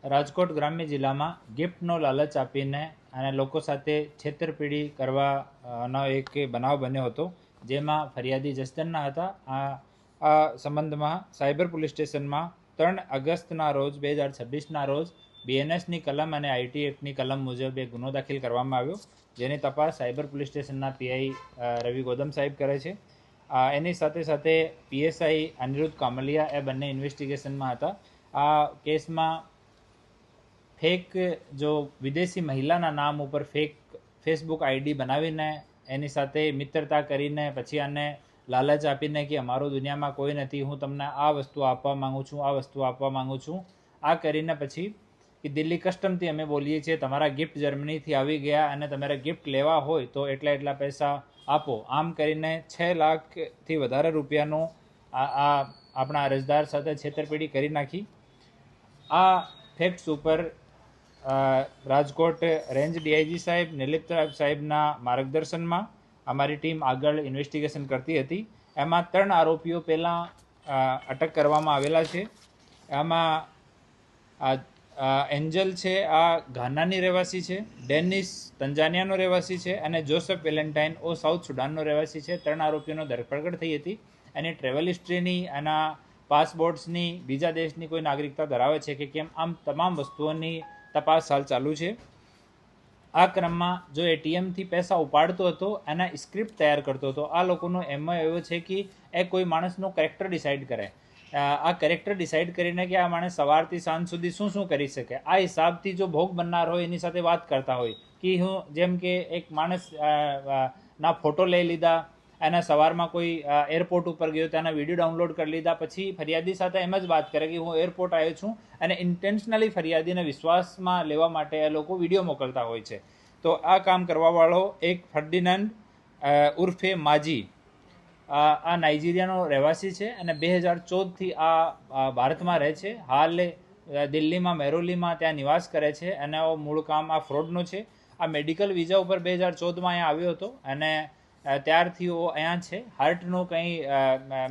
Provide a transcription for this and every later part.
રાજકોટ ગ્રામ્ય જિલ્લામાં ગિફ્ટનો લાલચ આપીને અને લોકો સાથે છેતરપિંડી કરવાનો એક બનાવ બન્યો હતો, જેમાં ફરિયાદી જસદણના હતા. આ સંબંધમાં સાયબર પોલીસ સ્ટેશનમાં 3 ઓગસ્ટના રોજ 2026ના રોજ BNSની કલમ અને IT એક્ટની કલમ મુજબ એક ગુનો દાખલ કરવામાં આવ્યો, જેની તપાસ સાયબર પોલીસ સ્ટેશનના PI રવિ ગૌતમ સાહેબ કરે છે. એની સાથે સાથે PSI અનિરુદ્ધ કામલિયા એ બંને ઇન્વેસ્ટિગેશનમાં હતા. આ કેસમાં ફેક જો વિદેશી મહિલાના નામ ઉપર ફેક ફેસબુક ID બનાવીને એની સાથે મિત્રતા કરીને પછી આને લાલચ આપીને કે અમારું દુનિયામાં કોઈ નથી, હું તમને આ વસ્તુ આપવા માંગુ છું, આ વસ્તુ આપવા માંગુ છું, આ કરીને પછી કે દિલ્હી કસ્ટમથી અમે બોલીએ છીએ તમારા ગિફ્ટ જર્મનીથી આવી ગયા અને તમારે ગિફ્ટ લેવા હોય તો એટલા પૈસા આપો, આમ કરીને 6 લાખથી વધારે રૂપિયાનો આપણા અરજદાર સાથે છેતરપિંડી કરી નાખી. આ ફેક્ટ્સ ઉપર રાજકોટ રેન્જ DIG સાહેબ નિલિપ સાહેબના માર્ગદર્શનમાં અમારી ટીમ આગળ ઇન્વેસ્ટિગેશન કરતી હતી. એમાં 3 આરોપીઓ પહેલાં અટક કરવામાં આવેલા છે. આમાં એન્જલ છે, આ ઘાનાની રહેવાસી છે, ડેનિસ તંજાનિયાનો રહેવાસી છે અને જોસેફ વેલેન્ટાઇન સાઉથ સુડાનનો રહેવાસી છે. 3 આરોપીઓનો ધરપકડ થઈ હતી. એની ટ્રેવલ હિસ્ટ્રીની, એના પાસપોર્ટ્સની, બીજા દેશની કોઈ નાગરિકતા ધરાવે છે કે કેમ, આમ તમામ વસ્તુઓની તપાસ હાલ ચાલુ છે. આ ક્રમમાં જો ATMથી પૈસા ઉપાડતો હતો એના સ્ક્રિપ્ટ તૈયાર કરતો હતો. આ લોકોનો એમો એવો છે કે એ કોઈ માણસનું કેરેક્ટર ડિસાઇડ કરે, આ કેરેક્ટર ડિસાઇડ કરીને કે આ માણસ સવારથી સાંજ સુધી શું કરી શકે, આ હિસાબથી જો ભોગ બનનાર હોય એની સાથે વાત કરતા હોય કે હું જેમ કે એક માણસ ના ફોટો લઈ લીધા, એના સવારમાં કોઈ એરપોર્ટ ઉપર ગયો તેના વિડીયો ડાઉનલોડ કરી લીધા, પછી ફરિયાદી સાથે એમ જ વાત કરે કે હું એરપોર્ટ આવ્યો છું અને ઇન્ટેન્શનલી ફરિયાદીને વિશ્વાસમાં લેવા માટે એ લોકો વિડીયો મોકલતા હોય છે. તો આ કામ કરવાવાળો એક ફર્ડિનાન્ડ ઉર્ફે માજી, આ નાઇજીરિયાનો રહેવાસી છે અને 2014થી આ ભારતમાં રહે છે. હાલ દિલ્હીમાં મેરોલીમાં ત્યાં નિવાસ કરે છે અને મૂળ કામ આ ફ્રોડનું છે. આ મેડિકલ વિઝા ઉપર 2014માં અહીંયા આવ્યો હતો અને ત્યારથી અહીંયા છે. હાર્ટનું કંઈ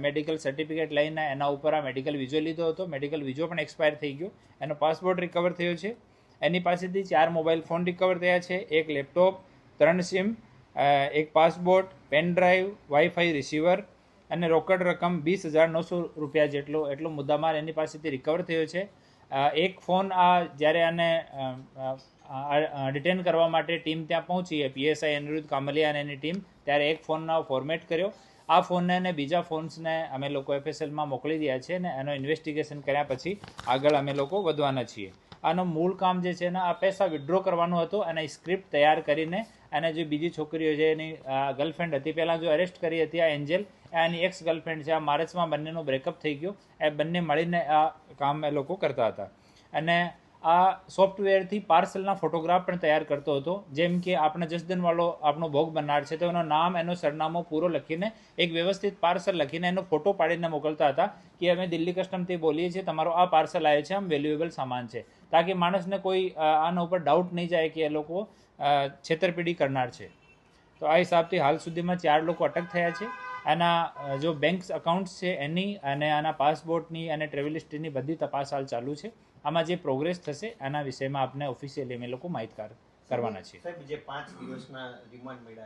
મેડિકલ સર્ટિફિકેટ લઈને એના ઉપર આ મેડિકલ વિઝો લીધો હતો. મેડિકલ વિઝો પણ એક્સપાયર થઈ ગયો. એનો પાસપોર્ટ રિકવર થયો છે. એની પાસેથી 4 મોબાઈલ ફોન રિકવર થયા છે, 1 laptop, 3 SIM, 1 passport, pen drive, WiFi receiver અને રોકડ રકમ 20,900 રૂપિયા એટલો મુદ્દામાલ એની પાસેથી રિકવર થયો છે. એક ફોન જ્યારે આને ડિટેન કરવા માટે ટીમ ત્યાં પહોંચી, PSI અનિરુદ્ધ કામલિયા અને એની ટીમ, ત્યારે એક ફોનનો ફોર્મેટ કર્યો. આ ફોનને અને બીજા ફોન્સને અમે લોકો FSLમાં મોકલી દયા છે અને એનો ઇન્વેસ્ટિગેશન કર્યા પછી આગળ અમે લોકો વધવાના છીએ. આનું મૂળ કામ જે છે ને આ પૈસા વિડ્રો કરવાનું હતું અને સ્ક્રિપ્ટ તૈયાર કરીને અને જે બીજી છોકરીઓ છે એની ગર્લફ્રેન્ડ હતી, પહેલાં જો અરેસ્ટ કરી હતી આ એન્જલ, એની એક્સ ગર્લફ્રેન્ડ છે. આ માર્ચમાં બંનેનું બ્રેકઅપ થઈ ગયું. એ બંને મળીને આ કામ એ લોકો કરતા હતા અને આ સોફ્ટવેરથી પાર્સલના ફોટોગ્રાફ પણ તૈયાર કરતો હતો. જેમ કે આપણે જસદણવાળો આપણો ભોગ બનનાર છે તો એનું નામ, એનો સરનામો પૂરો લખીને એક વ્યવસ્થિત પાર્સલ લખીને એનો ફોટો પાડીને મોકલતા હતા કે અમે દિલ્હી કસ્ટમથી બોલીએ છીએ, તમારો આ પાર્સલ આવ્યો છે, આમ વેલ્યુએબલ સામાન છે, તાકી માણસને કોઈ આના ઉપર ડાઉટ નહીં જાય કે એ લોકો છેતરપિંડી કરનાર છે. તો આ હિસાબથી હાલ સુધીમાં 4 લોકો અટક થયા છે. આના જો બેંક અકાઉન્ટ્સ છે એની અને આના પાસપોર્ટની અને ટ્રેવલ હિસ્ટ્રીની બધી તપાસ હાલ ચાલુ છે. આમાં જે પ્રોગ્રેસ થશે એના વિષયમાં આપણે ઓફિશિયલી અમે લોકો માહિતગાર કરવાના છીએ.